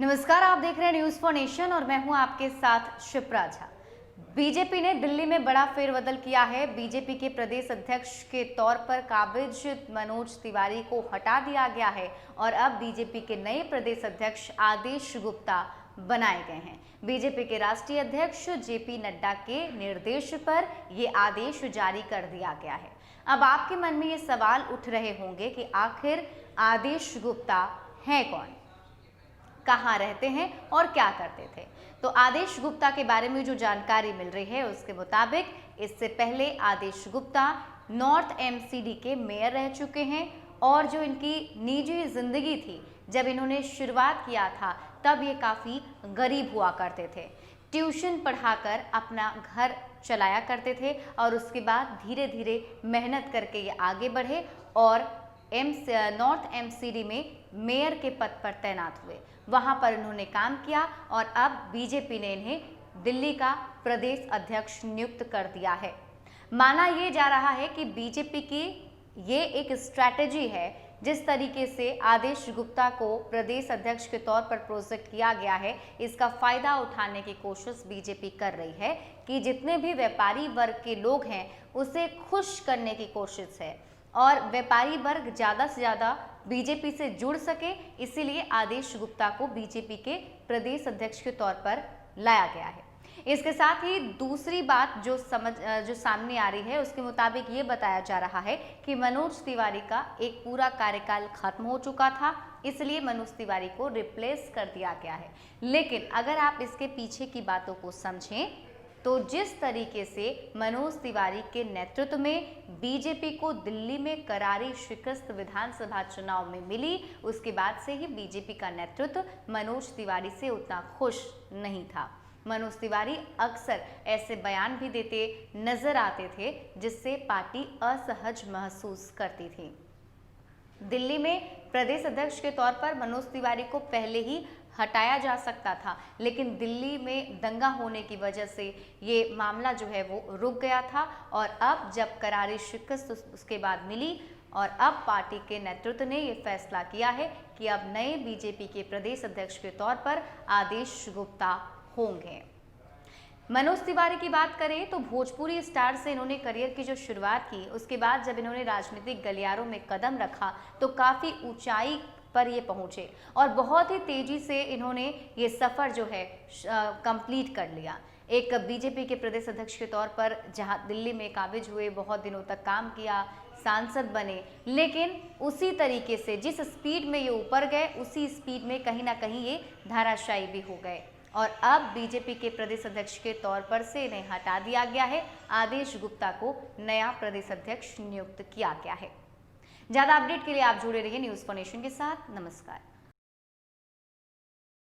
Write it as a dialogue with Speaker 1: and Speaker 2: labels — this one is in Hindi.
Speaker 1: नमस्कार, आप देख रहे हैं न्यूज फॉर नेशन और मैं हूं आपके साथ शिप्रा झा। बीजेपी ने दिल्ली में बड़ा फेरबदल किया है। बीजेपी के प्रदेश अध्यक्ष के तौर पर काबिज मनोज तिवारी को हटा दिया गया है और अब बीजेपी के नए प्रदेश अध्यक्ष आदेश गुप्ता बनाए गए हैं। बीजेपी के राष्ट्रीय अध्यक्ष जेपी नड्डा के निर्देश पर यह आदेश जारी कर दिया गया है। अब आपके मन में ये सवाल उठ रहे होंगे कि आखिर आदेश गुप्ता हैं कौन, कहाँ रहते हैं और क्या करते थे। तो आदेश गुप्ता के बारे में जो जानकारी मिल रही है उसके मुताबिक इससे पहले आदेश गुप्ता नॉर्थ एमसीडी के मेयर रह चुके हैं और जो इनकी निजी जिंदगी थी, जब इन्होंने शुरुआत किया था तब ये काफ़ी गरीब हुआ करते थे। ट्यूशन पढ़ाकर अपना घर चलाया करते थे और उसके बाद धीरे धीरे मेहनत करके ये आगे बढ़े और नॉर्थ एमसीडी में मेयर के पद पर तैनात हुए। वहां पर उन्होंने काम किया और अब बीजेपी ने इन्हें दिल्ली का प्रदेश अध्यक्ष नियुक्त कर दिया है। माना यह जा रहा है कि बीजेपी की ये एक स्ट्रैटेजी है। जिस तरीके से आदेश गुप्ता को प्रदेश अध्यक्ष के तौर पर प्रोजेक्ट किया गया है, इसका फायदा उठाने की कोशिश बीजेपी कर रही है कि जितने भी व्यापारी वर्ग के लोग हैं उसे खुश करने की कोशिश है और व्यापारी वर्ग ज़्यादा से ज़्यादा बीजेपी से जुड़ सके, इसीलिए आदेश गुप्ता को बीजेपी के प्रदेश अध्यक्ष के तौर पर लाया गया है। इसके साथ ही दूसरी बात जो सामने आ रही है उसके मुताबिक ये बताया जा रहा है कि मनोज तिवारी का एक पूरा कार्यकाल खत्म हो चुका था, इसलिए मनोज तिवारी को रिप्लेस कर दिया गया है। लेकिन अगर आप इसके पीछे की बातों को समझें तो जिस तरीके से मनोज तिवारी के नेतृत्व में बीजेपी को दिल्ली में करारी शिकस्त विधानसभा चुनाव में मिली, उसके बाद से ही बीजेपी का नेतृत्व मनोज तिवारी से उतना खुश नहीं था। मनोज तिवारी अक्सर ऐसे बयान भी देते नजर आते थे जिससे पार्टी असहज महसूस करती थी। दिल्ली में प्रदेश अध्यक्ष के तौर पर मनोज तिवारी को पहले ही हटाया जा सकता था, लेकिन दिल्ली में दंगा होने की वजह से ये मामला जो है वो रुक गया था और अब जब करारी शिकस्त उसके बाद मिली और अब पार्टी के नेतृत्व ने ये फैसला किया है कि अब नए बीजेपी के प्रदेश अध्यक्ष के तौर पर आदेश गुप्ता होंगे। मनोज तिवारी की बात करें तो भोजपुरी स्टार से इन्होंने करियर की जो शुरुआत की, उसके बाद जब इन्होंने राजनीतिक गलियारों में कदम रखा तो काफ़ी ऊंचाई पर ये पहुंचे और बहुत ही तेजी से इन्होंने ये सफ़र जो है कंप्लीट कर लिया। एक बीजेपी के प्रदेश अध्यक्ष के तौर पर जहां दिल्ली में काबिज हुए, बहुत दिनों तक काम किया, सांसद बने, लेकिन उसी तरीके से जिस स्पीड में ये ऊपर गए उसी स्पीड में कहीं ना कहीं ये धराशायी भी हो गए और अब बीजेपी के प्रदेश अध्यक्ष के तौर पर से इन्हें हटा दिया गया है। आदेश गुप्ता को नया प्रदेश अध्यक्ष नियुक्त किया गया है। ज़्यादा अपडेट के लिए आप जुड़े रहिए न्यूज़ फॉर नेशन के साथ। नमस्कार।